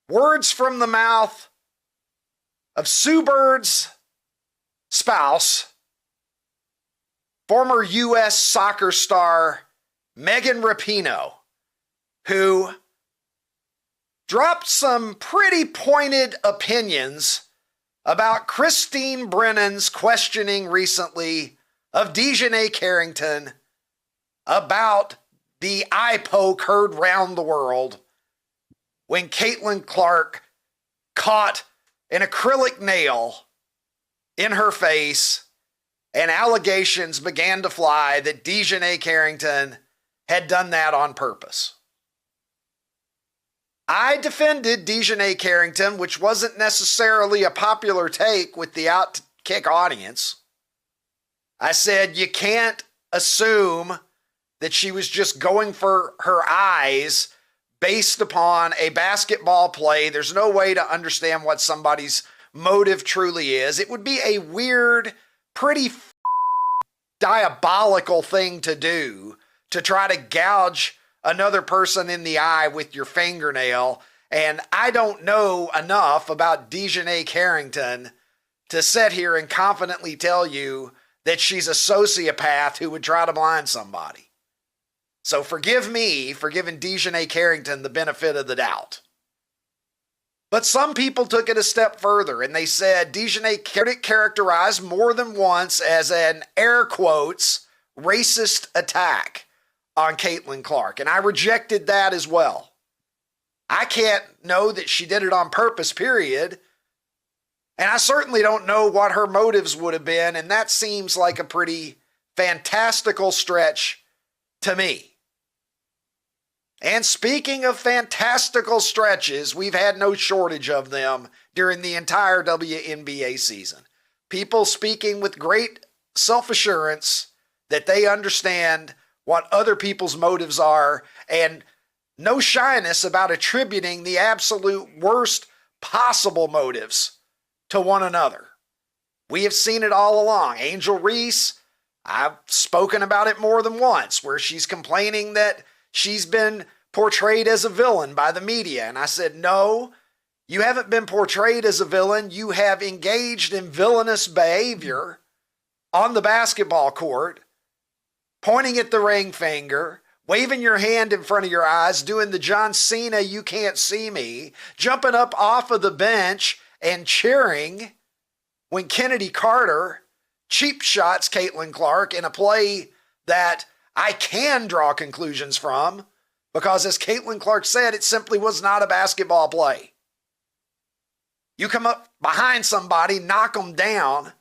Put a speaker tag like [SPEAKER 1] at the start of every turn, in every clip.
[SPEAKER 1] words from the mouth of Sue Bird's spouse, former U.S. soccer star Megan Rapinoe, who dropped some pretty pointed opinions about Christine Brennan's questioning recently of Dejanay Carrington about the eye poke heard round the world when Caitlin Clark caught an acrylic nail in her face and allegations began to fly that Dejanay Carrington had done that on purpose. I defended Dejanay Carrington, which wasn't necessarily a popular take with the OutKick audience. I said you can't assume that she was just going for her eyes based upon a basketball play. There's no way to understand what somebody's motive truly is. It would be a weird, pretty diabolical thing to do to try to gouge another person in the eye with your fingernail. And I don't know enough about Dejanay Carrington to sit here and confidently tell you that she's a sociopath who would try to blind somebody. So forgive me for giving Dejanay Carrington the benefit of the doubt. But some people took it a step further and they said Dejanay characterized more than once as an air quotes racist attack on Caitlin Clark. And I rejected that as well. I can't know that she did it on purpose, period. And I certainly don't know what her motives would have been. And that seems like a pretty fantastical stretch to me. And speaking of fantastical stretches, we've had no shortage of them during the entire WNBA season. People speaking with great self-assurance that they understand what other people's motives are and no shyness about attributing the absolute worst possible motives to one another. We have seen it all along. Angel Reese, I've spoken about it more than once, where she's complaining that she's been portrayed as a villain by the media. And I said, no, you haven't been portrayed as a villain. You have engaged in villainous behavior on the basketball court, pointing at the ring finger, waving your hand in front of your eyes, doing the John Cena, you can't see me, jumping up off of the bench and cheering when Kennedy Carter cheap shots Caitlin Clark in a play that I can draw conclusions from, because as Caitlin Clark said, it simply was not a basketball play. You come up behind somebody, knock them down,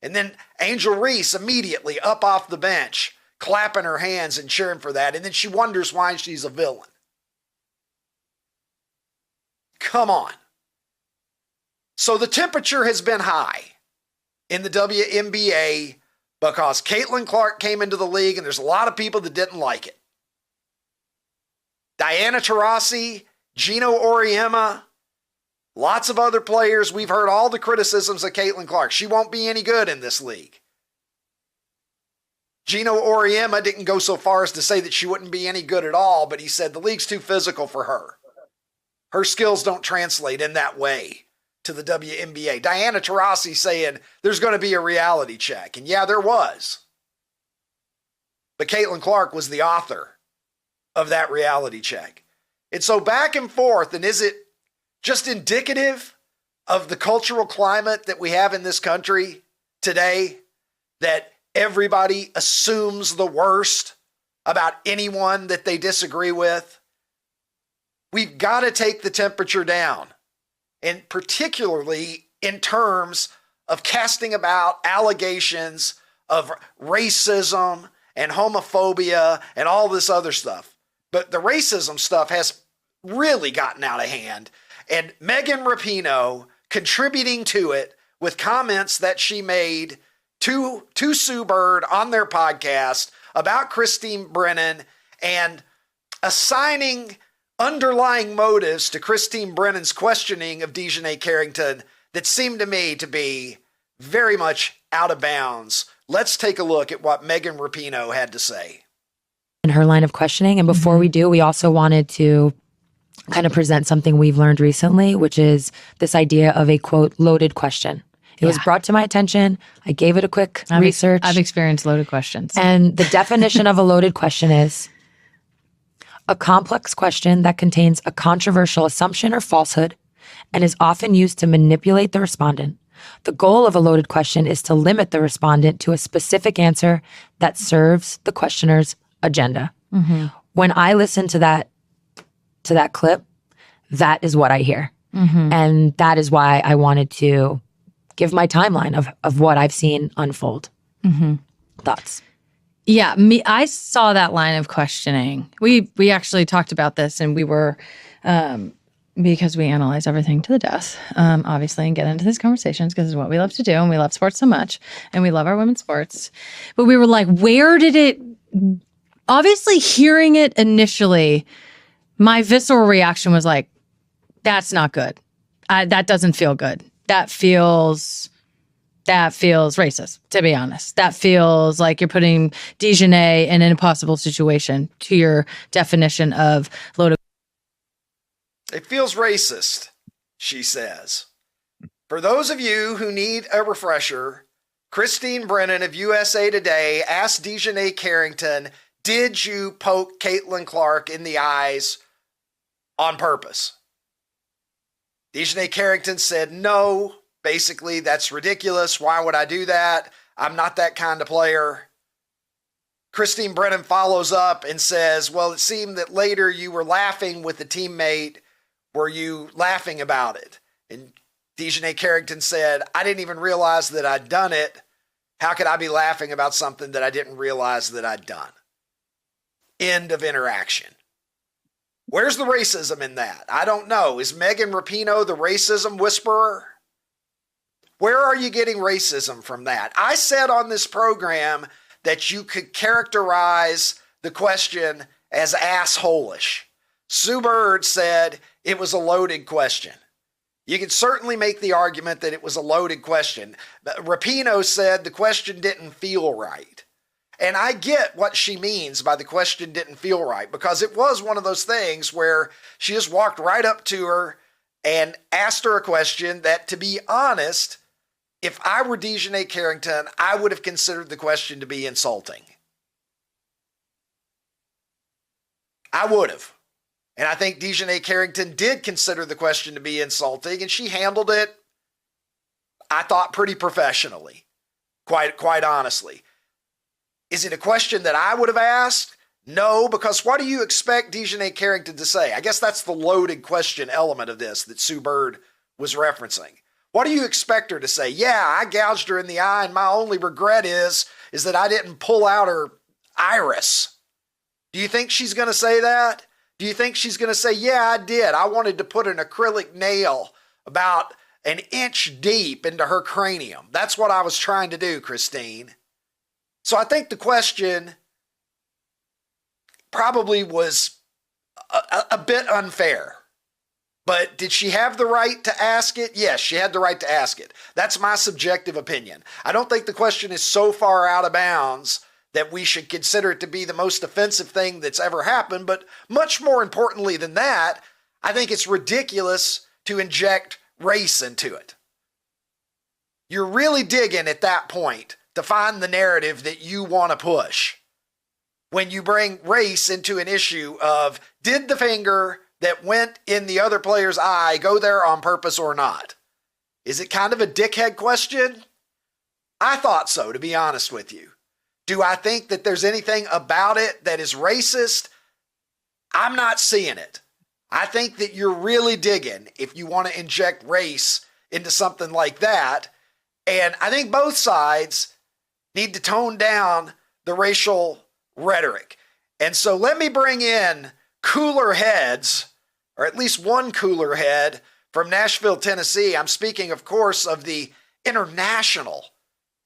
[SPEAKER 1] and then Angel Reese immediately up off the bench, clapping her hands and cheering for that, and then she wonders why she's a villain. Come on. So the temperature has been high in the WNBA because Caitlin Clark came into the league and there's a lot of people that didn't like it. Diana Taurasi, Gino Auriemma, lots of other players. We've heard all the criticisms of Caitlin Clark. She won't be any good in this league. Gino Auriemma didn't go so far as to say that she wouldn't be any good at all, but he said the league's too physical for her. Her skills don't translate in that way to the WNBA. Diana Taurasi saying there's going to be a reality check. And yeah, there was. But Caitlin Clark was the author of that reality check. And so back and forth, and is it just indicative of the cultural climate that we have in this country today, that everybody assumes the worst about anyone that they disagree with? We've got to take the temperature down, and particularly in terms of casting about allegations of racism and homophobia and all this other stuff. But the racism stuff has really gotten out of hand, and Megan Rapinoe contributing to it with comments that she made to Sue Bird on their podcast about Christine Brennan and assigning underlying motives to Christine Brennan's questioning of Dejanay Carrington that seemed to me to be very much out of bounds. Let's take a look at what Megan Rapinoe had to say.
[SPEAKER 2] In her line of questioning. And before we do, we also wanted to kind of present something we've learned recently, which is this idea of a, quote, loaded question. It was brought to my attention. I gave it a quick research.
[SPEAKER 3] I've experienced loaded questions.
[SPEAKER 2] And the definition of a loaded question is a complex question that contains a controversial assumption or falsehood and is often used to manipulate the respondent. The goal of a loaded question is to limit the respondent to a specific answer that serves the questioner's agenda. Mm-hmm. When I listen to that clip, that is what I hear. Mm-hmm. And that is why I wanted to give my timeline of what I've seen unfold. Mm-hmm. Thoughts?
[SPEAKER 3] Yeah, I saw that line of questioning. We actually talked about this, and we were, because we analyze everything to the death, obviously, and get into these conversations because it's what we love to do, and we love sports so much, and we love our women's sports. But we were like, where did it, obviously hearing it initially, my visceral reaction was like, that's not good. That doesn't feel good. That feels racist, to be honest. That feels like you're putting Dejanay in an impossible situation to your definition of loaded.
[SPEAKER 1] It feels racist, she says. For those of you who need a refresher, Christine Brennan of USA Today asked Dejanay Carrington, did you poke Caitlin Clark in the eyes on purpose? Dejanay Carrington said, no, basically, that's ridiculous. Why would I do that? I'm not that kind of player. Christine Brennan follows up and says, well, it seemed that later you were laughing with a teammate. Were you laughing about it? And Dejanay Carrington said, I didn't even realize that I'd done it. How could I be laughing about something that I didn't realize that I'd done? End of interaction. Where's the racism in that? I don't know. Is Megan Rapinoe the racism whisperer? Where are you getting racism from that? I said on this program that you could characterize the question as assholish. Sue Bird said it was a loaded question. You could certainly make the argument that it was a loaded question. Rapinoe said the question didn't feel right. And I get what she means by the question didn't feel right, because it was one of those things where she just walked right up to her and asked her a question that, to be honest, if I were Dejanay Carrington, I would have considered the question to be insulting. I would have. And I think Dejanay Carrington did consider the question to be insulting, and she handled it, I thought, pretty professionally, quite honestly. Is it a question that I would have asked? No, because what do you expect Dejanay Carrington to say? I guess that's the loaded question element of this that Sue Bird was referencing. What do you expect her to say? Yeah, I gouged her in the eye, and my only regret is that I didn't pull out her iris. Do you think she's going to say that? Do you think she's going to say, yeah, I did. I wanted to put an acrylic nail about an inch deep into her cranium. That's what I was trying to do, Christine. So I think the question probably was a bit unfair. But did she have the right to ask it? Yes, she had the right to ask it. That's my subjective opinion. I don't think the question is so far out of bounds that we should consider it to be the most offensive thing that's ever happened. But much more importantly than that, I think it's ridiculous to inject race into it. You're really digging at that point to find the narrative that you want to push when you bring race into an issue of, did the finger that went in the other player's eye go there on purpose or not? Is it kind of a dickhead question? I thought so, to be honest with you. Do I think that there's anything about it that is racist? I'm not seeing it. I think that you're really digging if you want to inject race into something like that. And I think both sides need to tone down the racial rhetoric. And so let me bring in cooler heads, or at least one cooler head from Nashville, Tennessee. I'm speaking, of course, of the international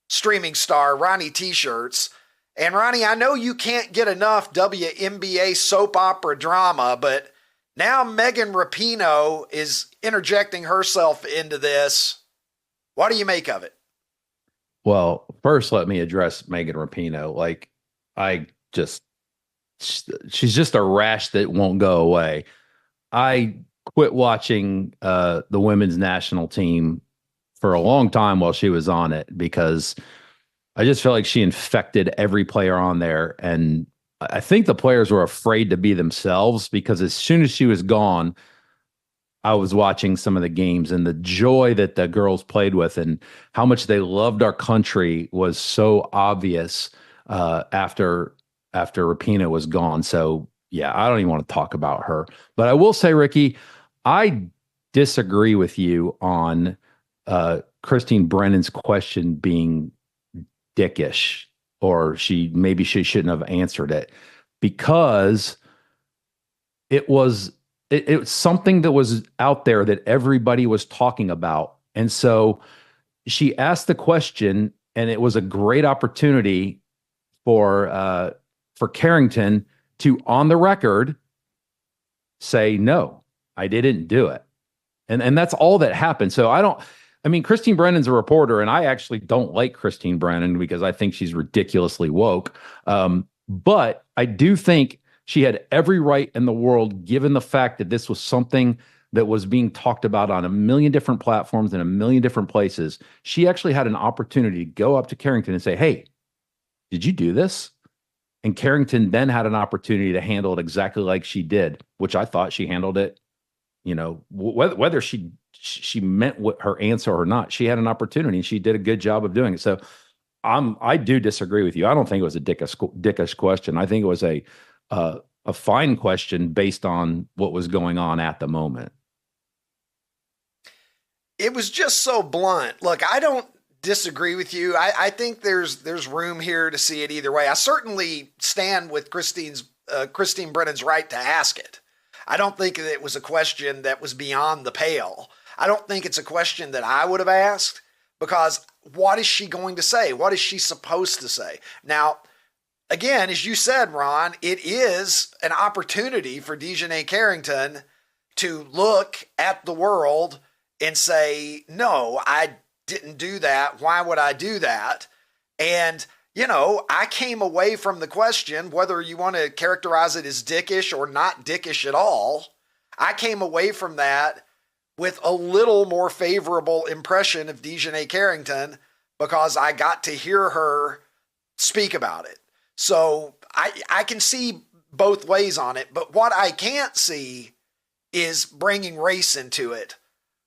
[SPEAKER 1] streaming star, Ronnie T-Shirts. And Ronnie, I know you can't get enough WNBA soap opera drama, but now Megan Rapinoe is interjecting herself into this. What do you make of it?
[SPEAKER 4] Well, first, let me address Megan Rapinoe. Like, she's just a rash that won't go away. I quit watching the women's national team for a long time while she was on it because I just felt like she infected every player on there. And I think the players were afraid to be themselves because as soon as she was gone, I was watching some of the games and the joy that the girls played with and how much they loved our country was so obvious after Rapinoe was gone. So yeah, I don't even want to talk about her. But I will say, Ricky, I disagree with you on Christine Brennan's question being dickish, or she shouldn't have answered it because it was something that was out there that everybody was talking about. And so she asked the question, and it was a great opportunity for Carrington to, on the record, say, no, I didn't do it. And that's all that happened. So I mean, Christine Brennan's a reporter, and I actually don't like Christine Brennan because I think she's ridiculously woke. But I do think she had every right in the world, given the fact that this was something that was being talked about on a million different platforms in a million different places. She actually had an opportunity to go up to Carrington and say, hey, did you do this? And Carrington then had an opportunity to handle it exactly like she did, which I thought she handled it. You know, whether she meant what her answer or not, she had an opportunity and she did a good job of doing it. So I do disagree with you. I don't think it was a dickish question. I think it was a fine question based on what was going on at the moment.
[SPEAKER 1] It was just so blunt. Look, I don't disagree with you. I think there's room here to see it either way. I certainly stand with Christine Brennan's right to ask it. I don't think that it was a question that was beyond the pale. I don't think it's a question that I would have asked because what is she going to say? What is she supposed to say? Now, again, as you said, Ron, it is an opportunity for Dejanay Carrington to look at the world and say, no, I didn't do that. Why would I do that? And, you know, I came away from the question, whether you want to characterize it as dickish or not dickish at all, I came away from that with a little more favorable impression of Dejanay Carrington because I got to hear her speak about it. So I can see both ways on it, but what I can't see is bringing race into it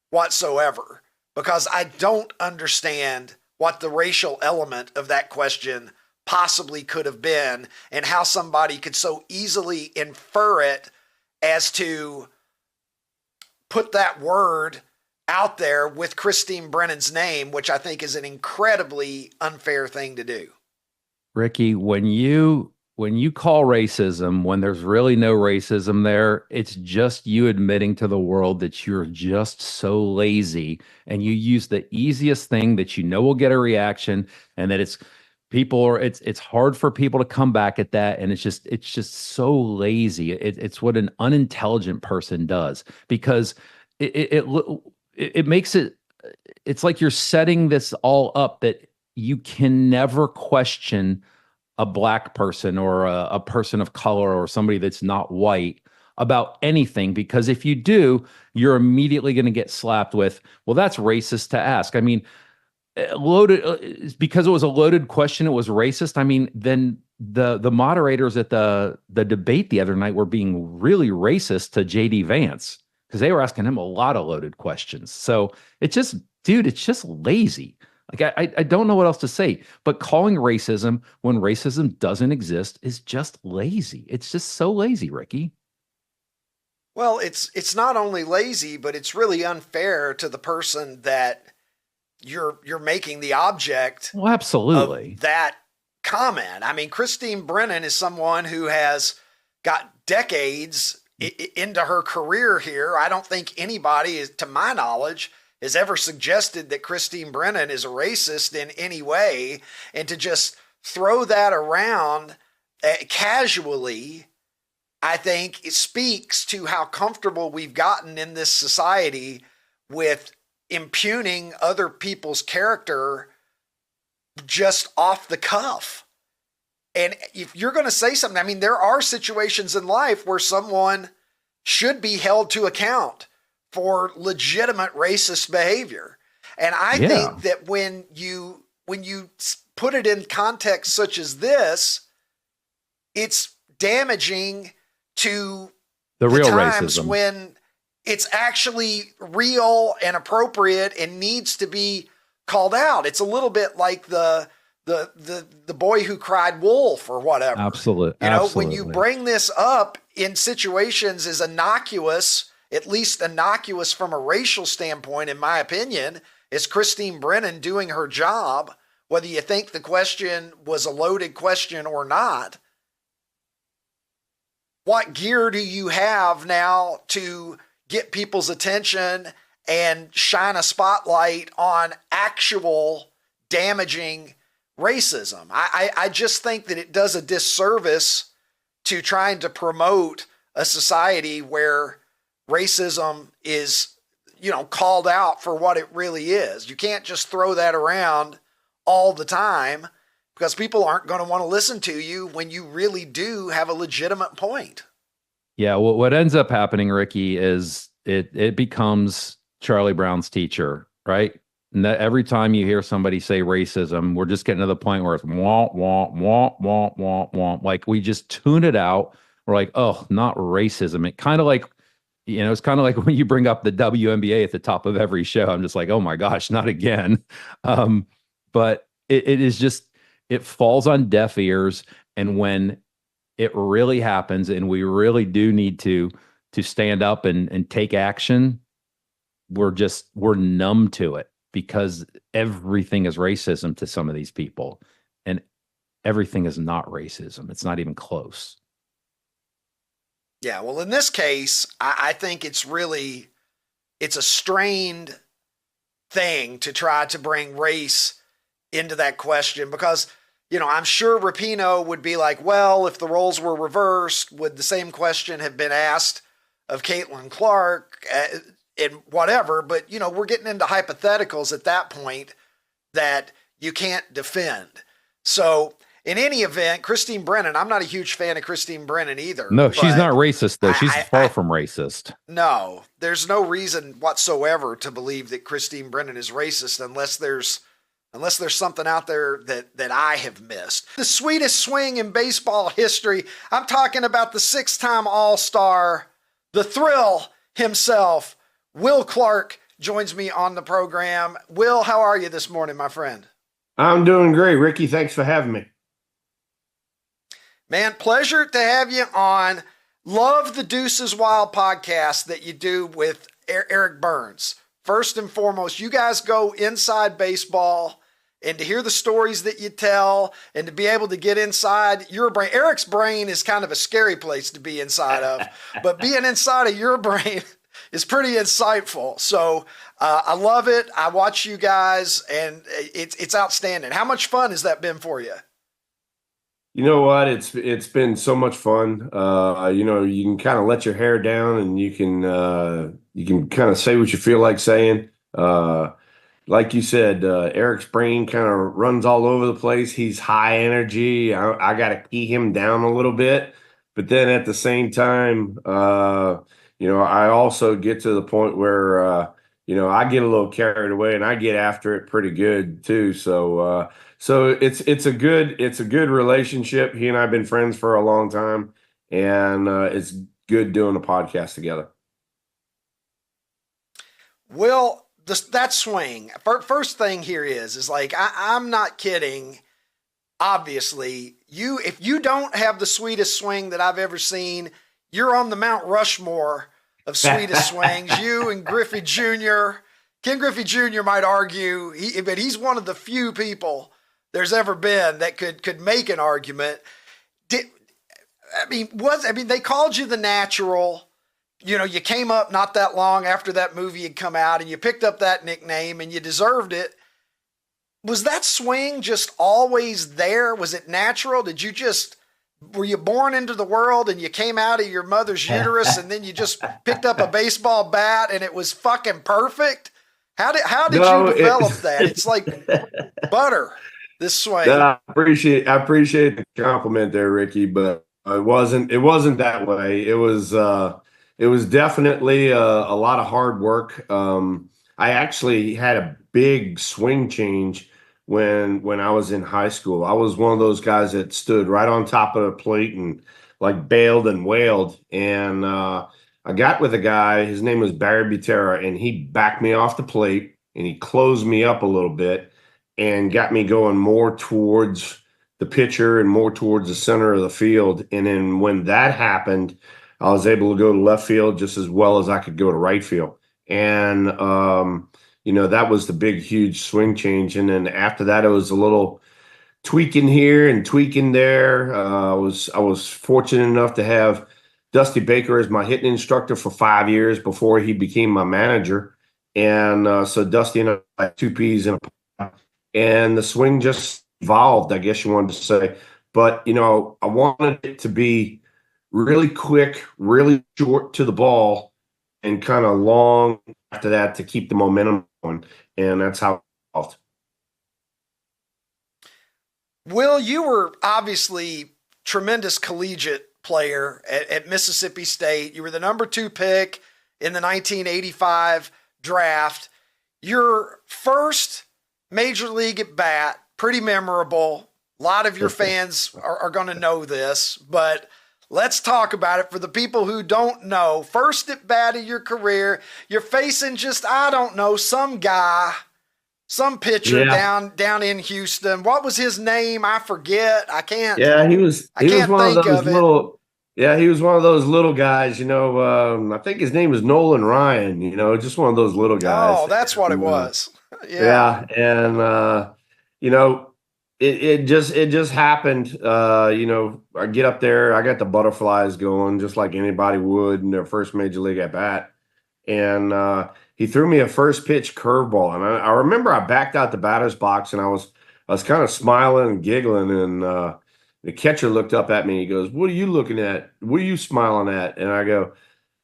[SPEAKER 1] whatsoever, because I don't understand what the racial element of that question possibly could have been and how somebody could so easily infer it as to put that word out there with Christine Brennan's name, which I think is an incredibly unfair thing to do.
[SPEAKER 4] Ricky, when you call racism, when there's really no racism there, it's just you admitting to the world that you're just so lazy and you use the easiest thing that you know will get a reaction and that it's hard for people to come back at that. And it's just so lazy. It's what an unintelligent person does because it makes it's like you're setting this all up that you can never question a black person or a person of color or somebody that's not white about anything, because if you do, you're immediately going to get slapped with, well, that's racist to ask. I mean, because it was a loaded question, it was racist. I mean, then the moderators at the debate the other night were being really racist to JD Vance because they were asking him a lot of loaded questions. So it's just lazy. Like, I don't know what else to say, but calling racism when racism doesn't exist is just lazy. It's just so lazy, Ricky.
[SPEAKER 1] Well, it's not only lazy, but it's really unfair to the person that you're making the object
[SPEAKER 4] Well, absolutely.
[SPEAKER 1] of that comment. I mean, Christine Brennan is someone who has got decades into her career here. I don't think anybody, to my knowledge, has ever suggested that Christine Brennan is a racist in any way, and to just throw that around casually, I think it speaks to how comfortable we've gotten in this society with impugning other people's character just off the cuff. And if you're going to say something, I mean, there are situations in life where someone should be held to account for legitimate racist behavior. And I think that when you put it in context such as this, it's damaging to
[SPEAKER 4] the real
[SPEAKER 1] times
[SPEAKER 4] racism
[SPEAKER 1] when it's actually real and appropriate and needs to be called out. It's a little bit like the boy who cried wolf or whatever.
[SPEAKER 4] Absolutely.
[SPEAKER 1] When you bring this up in situations as innocuous, at least innocuous from a racial standpoint, in my opinion, is Christine Brennan doing her job, whether you think the question was a loaded question or not. What gear do you have now to get people's attention and shine a spotlight on actual damaging racism? I just think that it does a disservice to trying to promote a society where racism is, called out for what it really is. You can't just throw that around all the time, because people aren't going to want to listen to you when you really do have a legitimate point.
[SPEAKER 4] Yeah, well, what ends up happening, Ricky, is it becomes Charlie Brown's teacher, right? And that every time you hear somebody say racism, we're just getting to the point where it's womp, womp, womp, womp, womp, womp. Like, we just tune it out. We're like, oh, not racism. It kind of like, it's kind of like when you bring up the WNBA at the top of every show. I'm just like, oh my gosh, not again. But it is just, it falls on deaf ears. And when it really happens and we really do need to stand up and take action, we're numb to it, because everything is racism to some of these people, and everything is not racism. It's not even close.
[SPEAKER 1] Yeah, well, in this case, I think it's a strained thing to try to bring race into that question, because, I'm sure Rapinoe would be like, well, if the roles were reversed, would the same question have been asked of Caitlin Clark and whatever? But, we're getting into hypotheticals at that point that you can't defend. So in any event, Christine Brennan, I'm not a huge fan of Christine Brennan either.
[SPEAKER 4] No, she's not racist, though. She's far from racist.
[SPEAKER 1] No, there's no reason whatsoever to believe that Christine Brennan is racist unless there's something out there that I have missed. The sweetest swing in baseball history. I'm talking about the 6-time All-Star, the Thrill himself, Will Clark, joins me on the program. Will, how are you this morning, my friend?
[SPEAKER 5] I'm doing great, Ricky. Thanks for having me.
[SPEAKER 1] Man, pleasure to have you on. Love the Deuces Wild podcast that you do with Eric Burns. First and foremost, you guys go inside baseball, and to hear the stories that you tell and to be able to get inside your brain. Eric's brain is kind of a scary place to be inside of, but being inside of your brain is pretty insightful. So I love it. I watch you guys, and it's outstanding. How much fun has that been for you?
[SPEAKER 5] You know what? It's been so much fun. You can kind of let your hair down, and you can kind of say what you feel like saying. Like you said, Eric's brain kind of runs all over the place. He's high energy. I got to key him down a little bit, but then at the same time, I also get to the point where I get a little carried away, and I get after it pretty good too. So it's a good relationship. He and I have been friends for a long time, and it's good doing a podcast together.
[SPEAKER 1] Will, that swing, first thing here is like, I'm not kidding. Obviously, if you don't have the sweetest swing that I've ever seen, you're on the Mount Rushmore of sweetest swings. You and Griffey Jr. Ken Griffey Jr. might argue, but he's one of the few people there's ever been that could make an argument. They called you the Natural. You came up not that long after that movie had come out, and you picked up that nickname, and you deserved it. Was that swing just always there? Was it natural? Were you born into the world and you came out of your mother's uterus and then you just picked up a baseball bat and it was fucking perfect? How did you develop that? It's like butter, this swing.
[SPEAKER 5] I appreciate the compliment there, Ricky, but it wasn't that way. It it was definitely a lot of hard work. I actually had a big swing change when I was in high school. I was one of those guys that stood right on top of the plate and like bailed and wailed. And I got with a guy, his name was Barry Butera, and he backed me off the plate and he closed me up a little bit and got me going more towards the pitcher and more towards the center of the field. And then when that happened, I was able to go to left field just as well as I could go to right field. And, that was the big, huge swing change. And then after that, it was a little tweaking here and tweaking there. I was fortunate enough to have Dusty Baker as my hitting instructor for 5 years before he became my manager. And so Dusty and I had two peas in a pod, and the swing just evolved, I guess you wanted to say. But, I wanted it to be really quick, really short to the ball, and kind of long after that to keep the momentum going. And that's how it evolved.
[SPEAKER 1] Will, you were obviously tremendous collegiate player at Mississippi State. You were the number 2 pick in the 1985 draft. Your first major league at bat, pretty memorable. A lot of your fans are going to know this, but let's talk about it for the people who don't know. First at bat of your career, you're facing just, I don't know, some guy, some pitcher down in Houston. What was his name? I forget. I can't.
[SPEAKER 5] Yeah, he was one of those little. Yeah, he was one of those little guys. I think his name was Nolan Ryan. Just one of those little guys.
[SPEAKER 1] Oh, that's what it was.
[SPEAKER 5] Yeah, and it just happened. I get up there, I got the butterflies going just like anybody would in their first major league at bat, and he threw me a first pitch curveball, and I remember I backed out the batter's box, and I was kind of smiling and giggling, and the catcher looked up at me. He goes, "What are you looking at? What are you smiling at?" And I go,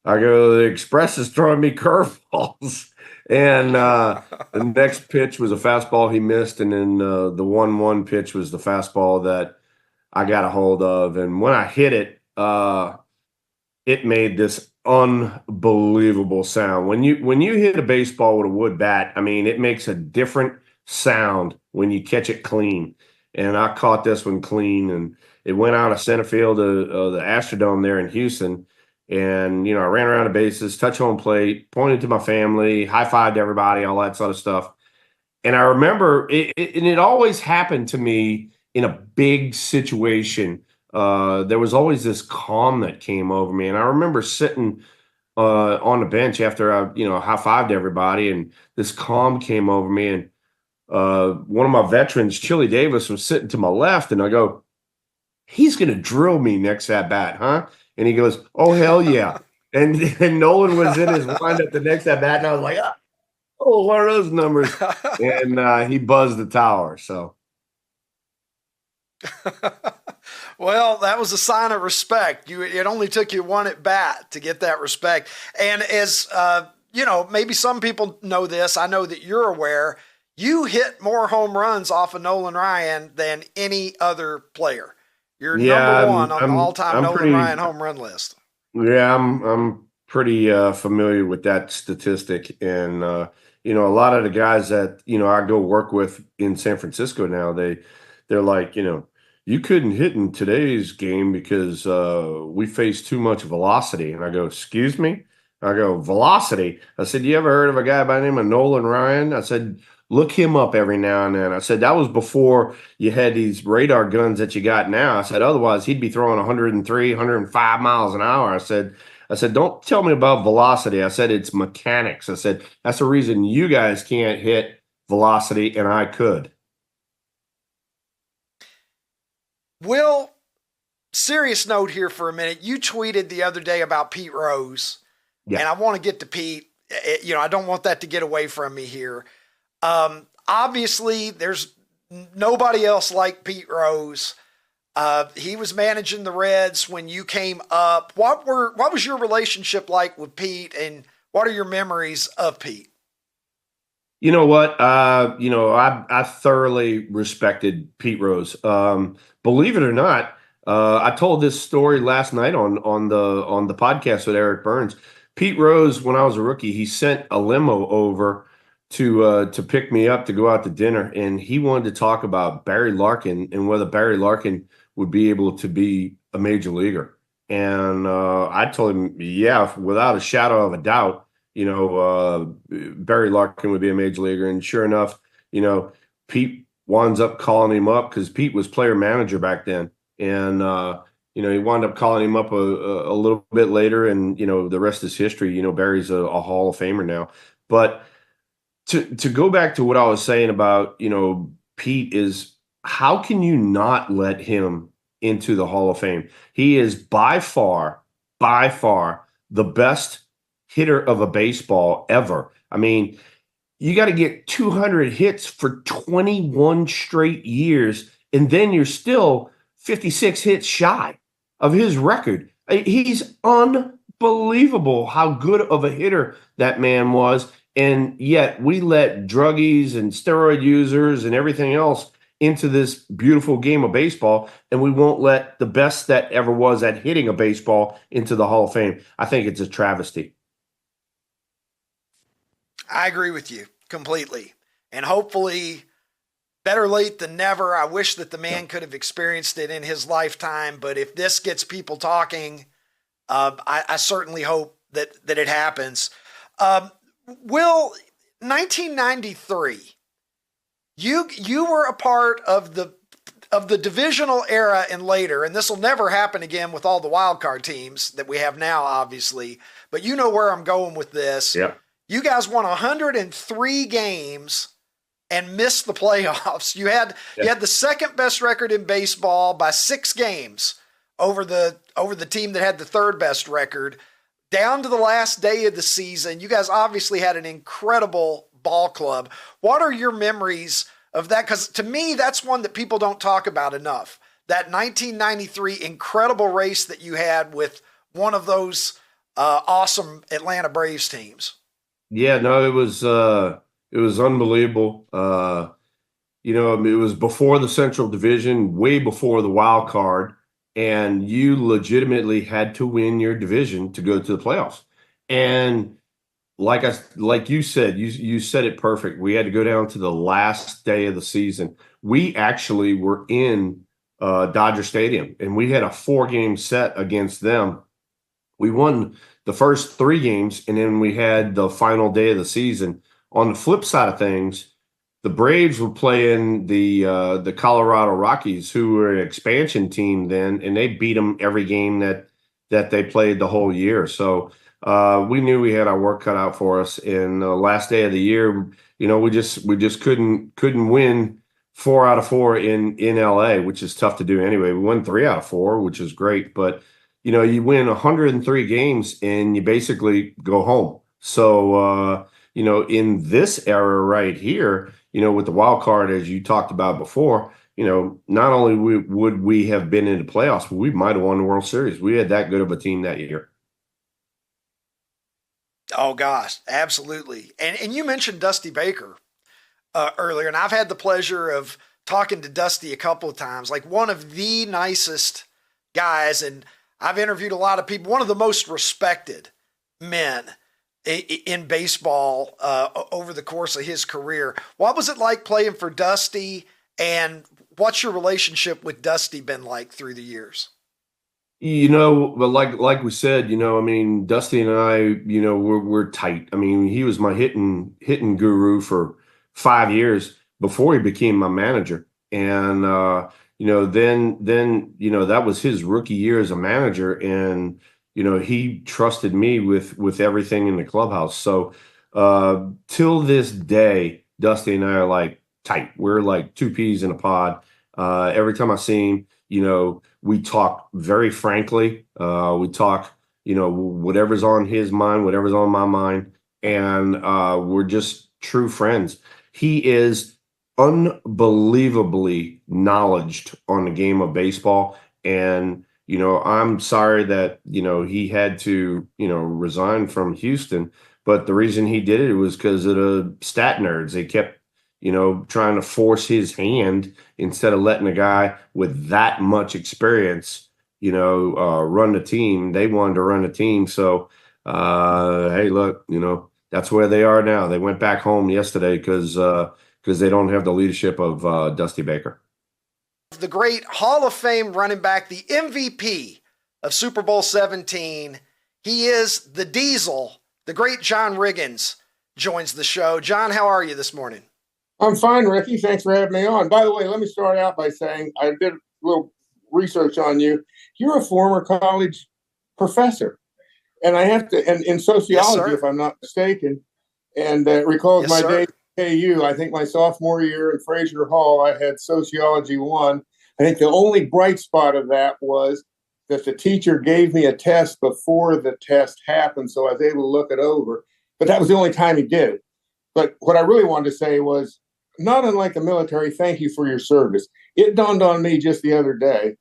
[SPEAKER 5] "The Express is throwing me curveballs." And the next pitch was a fastball he missed, and then the 1-1 pitch was the fastball that I got a hold of. And when I hit it, it made this unbelievable sound. When you hit a baseball with a wood bat, I mean, it makes a different sound when you catch it clean. And I caught this one clean, and it went out of center field of the Astrodome there in Houston. And, I ran around the bases, touch home plate, pointed to my family, high-fived everybody, all that sort of stuff. And I remember it always happened to me in a big situation. There was always this calm that came over me. And I remember sitting on the bench after I, high-fived everybody, and this calm came over me. And one of my veterans, Chili Davis, was sitting to my left, and I go, "He's going to drill me next at bat, huh?" And he goes, "Oh, hell yeah." And Nolan was in his windup the next at bat, and I was like, "Oh, what are those numbers?" And he buzzed the tower. So,
[SPEAKER 1] well, that was a sign of respect. It only took you one at bat to get that respect. And as maybe some people know this, I know that you're aware, you hit more home runs off of Nolan Ryan than any other player. You're number one on the all-time Nolan Ryan home run list.
[SPEAKER 5] Yeah, I'm pretty familiar with that statistic. And, a lot of the guys that, I go work with in San Francisco now, they're like, "You couldn't hit in today's game because we faced too much velocity." And I go, "Excuse me?" I go, "Velocity?" I said, "You ever heard of a guy by the name of Nolan Ryan?" I said, "Look him up every now and then." I said, "That was before you had these radar guns that you got now." I said, "Otherwise, he'd be throwing 103, 105 miles an hour." I said, "Don't tell me about velocity." I said, "It's mechanics." I said, "That's the reason you guys can't hit velocity, and I could."
[SPEAKER 1] Will, serious note here for a minute. You tweeted the other day about Pete Rose, and I want to get to Pete. I don't want that to get away from me here. Obviously, there's nobody else like Pete Rose. He was managing the Reds when you came up. What was your relationship like with Pete, and what are your memories of Pete?
[SPEAKER 5] You know what? I thoroughly respected Pete Rose. Believe it or not, I told this story last night on the podcast with Eric Burns. Pete Rose, when I was a rookie, he sent a limo over to pick me up to go out to dinner, and he wanted to talk about Barry Larkin and whether Barry Larkin would be able to be a major leaguer. And I told him, yeah, without a shadow of a doubt, Barry Larkin would be a major leaguer. And sure enough, Pete winds up calling him up because Pete was player manager back then. And, he wound up calling him up a little bit later, and, the rest is history. Barry's a Hall of Famer now. But to go back to what I was saying about, Pete, is how can you not let him into the Hall of Fame? He is by far the best hitter of a baseball ever. I mean, you got to get 200 hits for 21 straight years, and then you're still 56 hits shy of his record. He's unbelievable how good of a hitter that man was. And yet we let druggies and steroid users and everything else into this beautiful game of baseball, and we won't let the best that ever was at hitting a baseball into the Hall of Fame. I think it's a travesty.
[SPEAKER 1] I agree with you completely. And hopefully, better late than never. I wish that the man could have experienced it in his lifetime, but if this gets people talking, I certainly hope that it happens. Will, 1993, you were a part of the divisional era and later, and this will never happen again with all the wild card teams that we have now, obviously, but you know where I'm going with this.
[SPEAKER 5] Yeah.
[SPEAKER 1] You guys won 103 games and missed the playoffs. You had the second best record in baseball by 6 games over the team that had the third best record. Down to the last day of the season, you guys obviously had an incredible ball club. What are your memories of that? Because to me, that's one that people don't talk about enough. That 1993 incredible race that you had with one of those awesome Atlanta Braves teams.
[SPEAKER 5] Yeah, no, it was unbelievable. It was before the Central Division, way before the wild card. And you legitimately had to win your division to go to the playoffs. And like you said, you said it perfect. We had to go down to the last day of the season. We actually were in Dodger Stadium, and we had a 4-game set against them. We won the first 3 games, and then we had the final day of the season. On the flip side of things, the Braves were playing the Colorado Rockies, who were an expansion team then, and they beat them every game that they played the whole year. So we knew we had our work cut out for us. And the last day of the year, we just couldn't win 4 out of 4 in LA, which is tough to do anyway. We won 3 out of 4, which is great, but you win 103 games and you basically go home. So in this era right here, with the wild card, as you talked about before, not only would we have been in the playoffs, but we might have won the World Series. We had that good of a team that year.
[SPEAKER 1] Oh gosh, absolutely. And you mentioned Dusty Baker earlier, and I've had the pleasure of talking to Dusty a couple of times, like one of the nicest guys. And I've interviewed a lot of people, one of the most respected men in baseball over the course of his career. What was it like playing for Dusty, and what's your relationship with Dusty been like through the years?
[SPEAKER 5] But like we said, Dusty and I, we're tight. I mean, he was my hitting guru for 5 years before he became my manager. And, then that was his rookie year as a manager. And, he trusted me with everything in the clubhouse. So till this day, Dusty and I are like tight. We're like 2 peas in a pod. Every time I see him, we talk very frankly. We talk, whatever's on his mind, whatever's on my mind. And we're just true friends. He is unbelievably knowledgeable on the game of baseball. And, I'm sorry that, he had to, resign from Houston. But the reason he did it was because of the stat nerds. They kept, trying to force his hand instead of letting a guy with that much experience, run the team. They wanted to run the team. So, hey, look, that's where they are now. They went back home yesterday because they don't have the leadership of Dusty Baker.
[SPEAKER 1] The great Hall of Fame running back, the MVP of Super Bowl 17. He is the Diesel. The great John Riggins joins the show. John, how are you this morning?
[SPEAKER 6] I'm fine, Ricky. Thanks for having me on. By the way, let me start out by saying I did a little research on you. You're a former college professor, and I have to, and in sociology,
[SPEAKER 1] yes,
[SPEAKER 6] if I'm not mistaken, and recalls
[SPEAKER 1] yes,
[SPEAKER 6] my
[SPEAKER 1] sir.
[SPEAKER 6] day at KU. I think my sophomore year in Fraser Hall, I had sociology 1. I think the only bright spot of that was that the teacher gave me a test before the test happened, so I was able to look it over. But that was the only time he did it. But what I really wanted to say was, not unlike the military, thank you for your service. It dawned on me just the other day,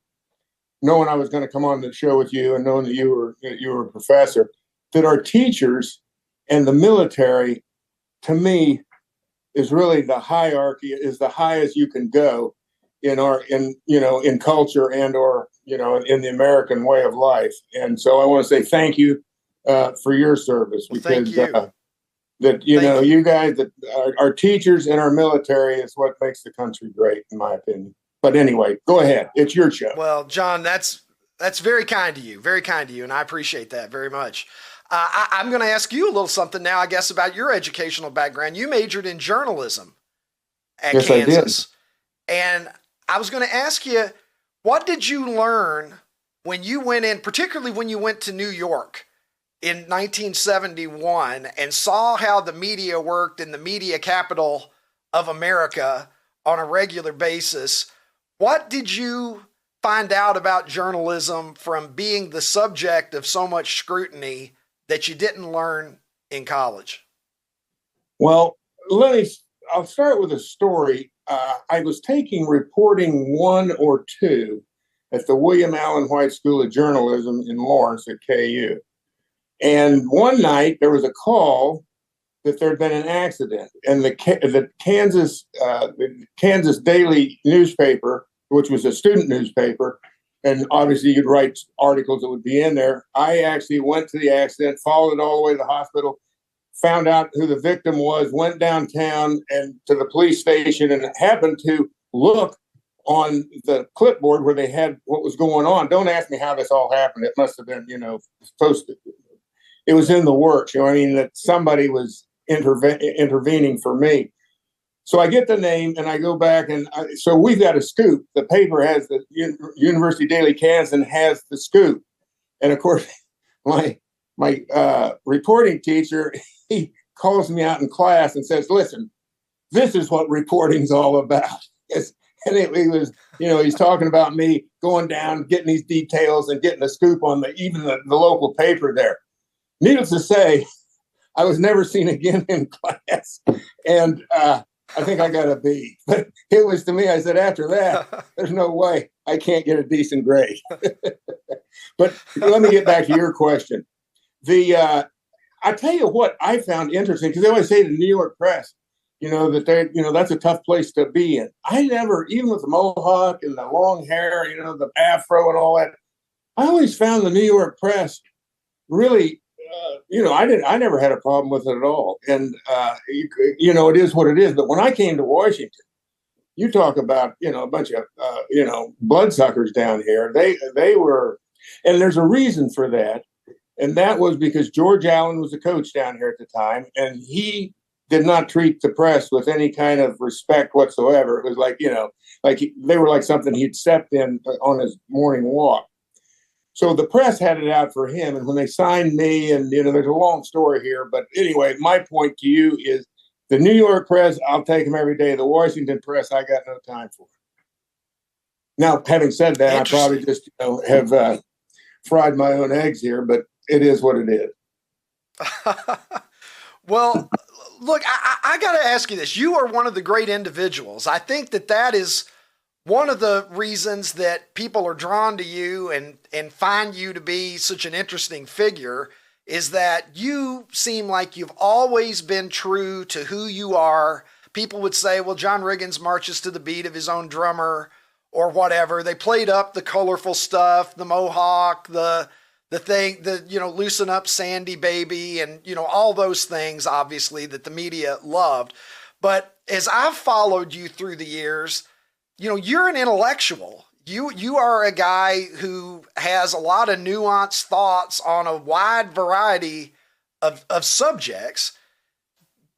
[SPEAKER 6] knowing I was going to come on the show with you and knowing that you were a professor, that our teachers and the military, to me, is really the hierarchy, is the highest you can go in culture and or in the American way of life. And so I want to say thank you for your service, because you guys, that our teachers and our military is what makes the country great, in my opinion. But anyway, go ahead. It's your show.
[SPEAKER 1] Well, John, that's very kind of you. Very kind of you. And I appreciate that very much. I'm going to ask you a little something now, I guess, about your educational background. You majored in journalism at
[SPEAKER 6] Yes,
[SPEAKER 1] Kansas.
[SPEAKER 6] I did.
[SPEAKER 1] And I was going to ask you, what did you learn when you went in, particularly when you went to New York in 1971 and saw how the media worked in the media capital of America on a regular basis? What did you find out about journalism from being the subject of so much scrutiny that you didn't learn in college?
[SPEAKER 6] Well, I'll start with a story. I was taking reporting 1 or 2 at the William Allen White School of Journalism in Lawrence at KU. And one night there was a call that there had been an accident, and the Kansas Daily newspaper, which was a student newspaper, and obviously you'd write articles that would be in there. I actually went to the accident, followed it all the way to the hospital, found out who the victim was, went downtown and to the police station, and happened to look on the clipboard where they had what was going on. Don't ask me how this all happened. It must have been, supposed to. It was in the works, that somebody was intervening for me. So I get the name and I go back, and so we've got a scoop. The paper has the University Daily Kansas has the scoop, and of course, my reporting teacher, he calls me out in class and says, "Listen, this is what reporting's all about." And he was, he's talking about me going down, getting these details, and getting a scoop on the local paper there. Needless to say, I was never seen again in class, and I think I got a B. But it was, to me, I said, after that, there's no way I can't get a decent grade. But let me get back to your question. I tell you what I found interesting, because they always say the New York press, that that's a tough place to be in. I never, even with the mohawk and the long hair, the afro and all that, I always found the New York press really, I never had a problem with it at all. And, it is what it is. But when I came to Washington, you talk about, a bunch of, bloodsuckers down here. They were, and there's a reason for that. And that was because George Allen was the coach down here at the time, and he did not treat the press with any kind of respect whatsoever. It was like, they were like something he'd stepped in on his morning walk. So the press had it out for him. And when they signed me, and, there's a long story here. But anyway, my point to you is the New York press, I'll take them every day. The Washington press, I got no time for. Now, having said that, I probably just have fried my own eggs here, but it is what it is.
[SPEAKER 1] Well, look, I got to ask you this. You are one of the great individuals. I think that is one of the reasons that people are drawn to you and find you to be such an interesting figure, is that you seem like you've always been true to who you are, people would say, well, John Riggins marches to the beat of his own drummer or whatever. They played up the colorful stuff, the mohawk, the thing, loosen up Sandy baby, and, all those things, obviously, that the media loved. But as I've followed you through the years, you're an intellectual. You are a guy who has a lot of nuanced thoughts on a wide variety of subjects.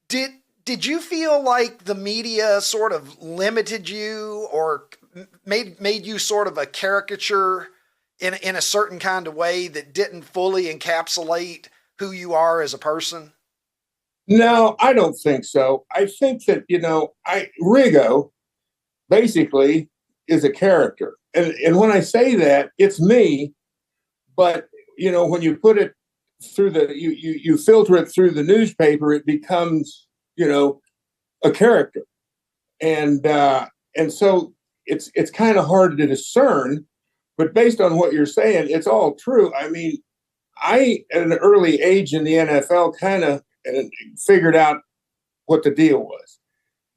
[SPEAKER 1] Did you feel like the media sort of limited you or made you sort of a caricature in a certain kind of way that didn't fully encapsulate who you are as a person?
[SPEAKER 6] No, I don't think so. I think that, Riggo basically is a character. And when I say that, it's me, but, when you put it through you filter it through the newspaper, it becomes, a character. And so it's kind of hard to discern, but based on what you're saying, it's all true. I mean, I, at an early age in the NFL, kind of figured out what the deal was.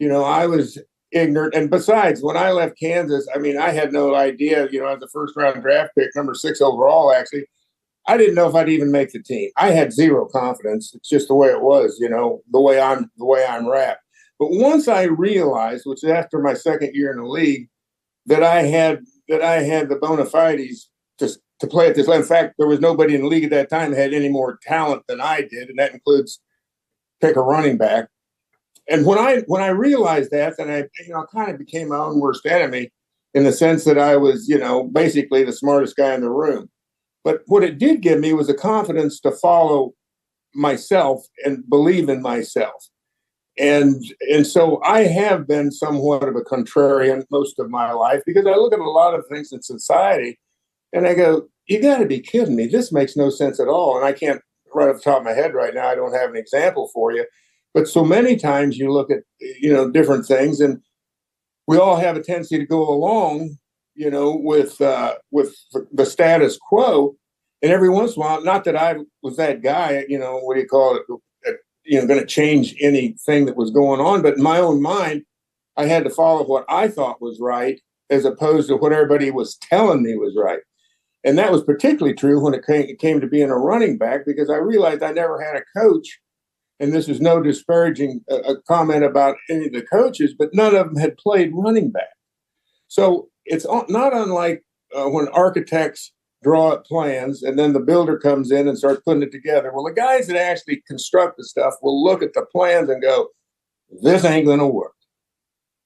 [SPEAKER 6] I was ignorant. And besides, when I left Kansas, I mean, I had no idea, as a first round draft pick, number 6 overall, actually, I didn't know if I'd even make the team. I had zero confidence. It's just the way it was, the way I'm wrapped. But once I realized, which is after my second year in the league, that I had the bona fides to play at this level. In fact, there was nobody in the league at that time that had any more talent than I did, and that includes pick a running back. And when I realized that, then I kind of became my own worst enemy in the sense that I was, basically the smartest guy in the room. But what it did give me was a confidence to follow myself and believe in myself. And so I have been somewhat of a contrarian most of my life because I look at a lot of things in society and I go, you got to be kidding me. This makes no sense at all. And I can't, right off the top of my head right now, I don't have an example for you. But so many times you look at, different things, and we all have a tendency to go along, with the status quo. And every once in a while, not that I was that guy, what do you call it, going to change anything that was going on. But in my own mind, I had to follow what I thought was right as opposed to what everybody was telling me was right. And that was particularly true when it came to being a running back, because I realized I never had a coach. And this is no disparaging a comment about any of the coaches, but none of them had played running back. So it's not unlike when architects draw up plans and then the builder comes in and starts putting it together. Well, the guys that actually construct the stuff will look at the plans and go, this ain't going to work,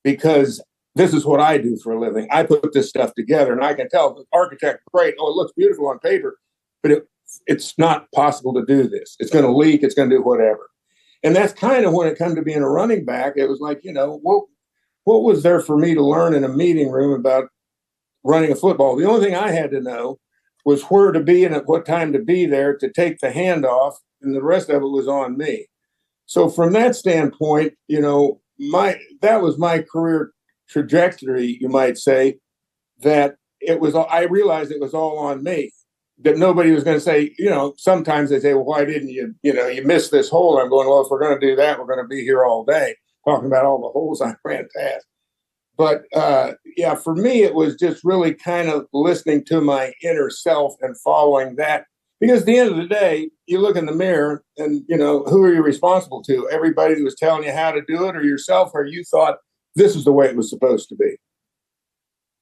[SPEAKER 6] because this is what I do for a living. I put this stuff together, and I can tell the architect, great, oh, it looks beautiful on paper, but it's not possible to do this. It's going to leak. It's going to do whatever. And that's kind of when it come to being a running back. It was like, what was there for me to learn in a meeting room about running a football? The only thing I had to know was where to be and at what time to be there to take the handoff, and the rest of it was on me. So from that standpoint, that was my career trajectory, you might say, that I realized it was all on me. That nobody was going to say, sometimes they say, well, why didn't you, you missed this hole. I'm going, well, if we're going to do that, we're going to be here all day talking about all the holes I ran past. But for me, it was just really kind of listening to my inner self and following that. Because at the end of the day, you look in the mirror and, who are you responsible to? Everybody who was telling you how to do it, or yourself, or you thought this is the way it was supposed to be?